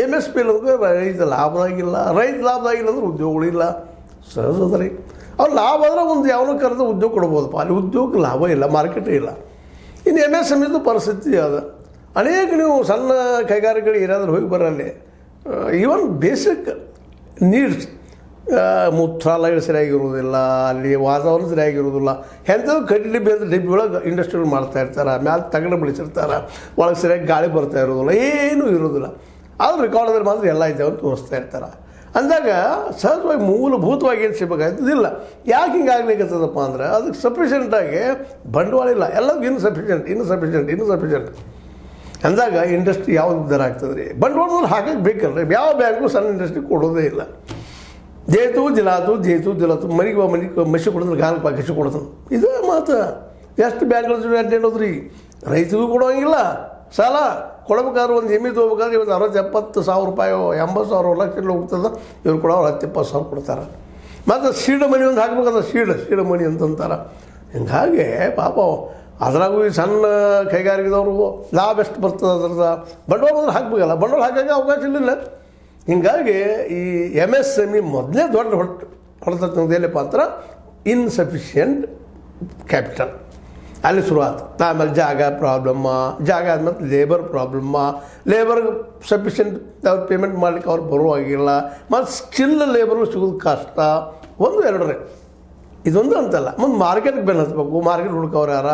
MSP ಇಲ್ಲಂದ್ರೆ ರೈತ ಲಾಭದಾಗಿಲ್ಲ, ರೈತ ಲಾಭದಾಗಿಲ್ಲ ಅಂದ್ರೆ ಉದ್ಯೋಗಗಳಿಲ್ಲ. ಸಹಜ ಅದ ರೀ. ಅವ್ರು ಲಾಭ ಆದರೆ ಒಂದು ಯಾವನೋ ಕರೆದು ಉದ್ಯೋಗ ಕೊಡ್ಬೋದಪ್ಪ, ಅಲ್ಲಿ ಉದ್ಯೋಗ ಲಾಭ ಇಲ್ಲ, ಮಾರ್ಕೆಟೇ ಇಲ್ಲ. ಇನ್ನು MSME ಪರಿಸ್ಥಿತಿ ಅದ. ಅನೇಕ ನೀವು ಸಣ್ಣ ಕೈಗಾರಿಕೆಗಳು ಏನಾದರೂ ಹೋಗಿ ಬರಲ್ಲಿ, ಈವನ್ ಬೇಸಿಕ್ ನೀಡ್ಸ್, ಮೂತ್ರಾಲಯಗಳು ಸರಿಯಾಗಿರೋದಿಲ್ಲ, ಅಲ್ಲಿ ವಾತಾವರಣ ಸರಿಯಾಗಿರೋದಿಲ್ಲ. ಎಂಥದ್ದು ಕಡ್ಡಿ ಡಬ್ಬಿ ಅಂತ ಡಬ್ಬಿ ಒಳಗೆ ಇಂಡಸ್ಟ್ರಿಗಳು ಮಾಡ್ತಾಯಿರ್ತಾರೆ, ಮ್ಯಾಲೆ ತಗಡು ಬೆಳೆಸಿರ್ತಾರೆ, ಒಳಗೆ ಸರಿಯಾಗಿ ಗಾಳಿ ಬರ್ತಾ ಇರೋದಿಲ್ಲ, ಏನೂ ಇರೋದಿಲ್ಲ. ಆದರೂ ರೆಕಾರ್ಡಲ್ಲಿ ಮಾತ್ರ ಎಲ್ಲ ಇದ್ದಾವೆ ಅಂತ ತೋರಿಸ್ತಾ ಇರ್ತಾರೆ. ಅಂದಾಗ ಸಹಜವಾಗಿ ಮೂಲಭೂತವಾಗಿ ಏನು ಸಿಗಬೇಕಾಗ್ತದಿಲ್ಲ. ಯಾಕೆ ಹಿಂಗಾಗ್ಲಿಕ್ಕತ್ತದಪ್ಪ ಅಂದ್ರೆ ಅದಕ್ಕೆ ಸಫಿಷಿಯೆಂಟಾಗಿ ಬಂಡವಾಳ ಇಲ್ಲ, ಎಲ್ಲದೂ ಇನ್ಸಫಿಷಿಯೆಂಟ್ ಅಂದಾಗ ಇಂಡಸ್ಟ್ರಿ ಯಾವ್ದು ಉದ್ಧಾರ ಆಗ್ತದೆ ರೀ? ಬಂಡವಾಳದಲ್ಲಿ ಹಾಕಕ್ಕೆ ಬೇಕಲ್ರಿ. ಯಾವ ಬ್ಯಾಂಕು ಸಣ್ಣ ಇಂಡಸ್ಟ್ರಿ ಕೊಡೋದೇ ಇಲ್ಲ. ಜೇತು ಜಿಲಾತು ಮನೆಗೆ ಮಸಿ ಕೊಡಿದ್ರೆ ಗಾಲ್ ಪಾಕಿಸಿ ಕೊಡ್ತಾನೆ. ಇದೇ ಮಾತು. ಎಷ್ಟು ಬ್ಯಾಂಕ್ಗಳು ಅಡ್ಡಾಡೋದು ರೀ? ರೈತರಿಗೂ ಕೊಡೋಂಗಿಲ್ಲ. ಸಾಲ ಕೊಡ್ಬೇಕಾದ್ರೆ ಒಂದು ಜಮೀನು ತೊಗೋಬೇಕಾದ್ರೆ ಇವತ್ತು 60-70 ರೂಪಾಯಿ 80,000 ಲಕ್ಷ ಹೋಗ್ತದೆ. ಇವ್ರು ಕೊಡೋರು 10-20 ಸಾವಿರ ಕೊಡ್ತಾರೆ. ಮತ್ತು ಸೀಡ ಮನಿ ಒಂದು ಹಾಕ್ಬೇಕಾದ್ರೆ ಸೀಡ ಮನಿ ಅಂತಂತಾರೆ. ಹಿಂಗಾಗಿ ಪಾಪ ಅದ್ರಾಗೂ ಈ ಸಣ್ಣ ಕೈಗಾರಿಕೆದವರು ಲಾಭ ಎಷ್ಟು ಬರ್ತದೆ ಅದ್ರದ್ದು ಬಂಡವಾಳ ಬಂದ್ರೆ ಹಾಕಬೇಕಲ್ಲ, ಬಂಡವಾಳ ಹಾಕೋಕ್ಕೆ ಅವಕಾಶ ಇಲ್ಲ. ಹಿಂಗಾಗಿ ಈ MSME ಮೊದಲೇ ದೊಡ್ಡ ಹೊಡೆತಕ್ಕೆ ಏನಪ್ಪ ಅಂದ್ರೆ ಇನ್ಸಫಿಷಿಯೆಂಟ್ ಕ್ಯಾಪಿಟಲ್. ಅಲ್ಲಿ ಶುರುವಾತು. ಆಮೇಲೆ ಜಾಗ ಆದ್ಮೇಲೆ ಲೇಬರ್ ಲೇಬರ್ಗೆ ಸಫಿಷಿಯೆಂಟ್ ಅವ್ರು ಪೇಮೆಂಟ್ ಮಾಡ್ಲಿಕ್ಕೆ ಅವ್ರು ಬರುವಾಗಿಲ್ಲ. ಮತ್ತು ಸ್ಕಿಲ್ ಲೇಬರ್ಗಳು ಸಿಗೋದು ಕಷ್ಟ. 1-2 ಇದೊಂದು ಅಂತಲ್ಲ. ಮುಂದೆ ಮಾರ್ಕೆಟ್ಗೆ ಬೆನ್ನು ಹತ್ಬೇಕು, ಮಾರ್ಕೆಟ್ ಹುಡುಕವ್ರು ಯಾರ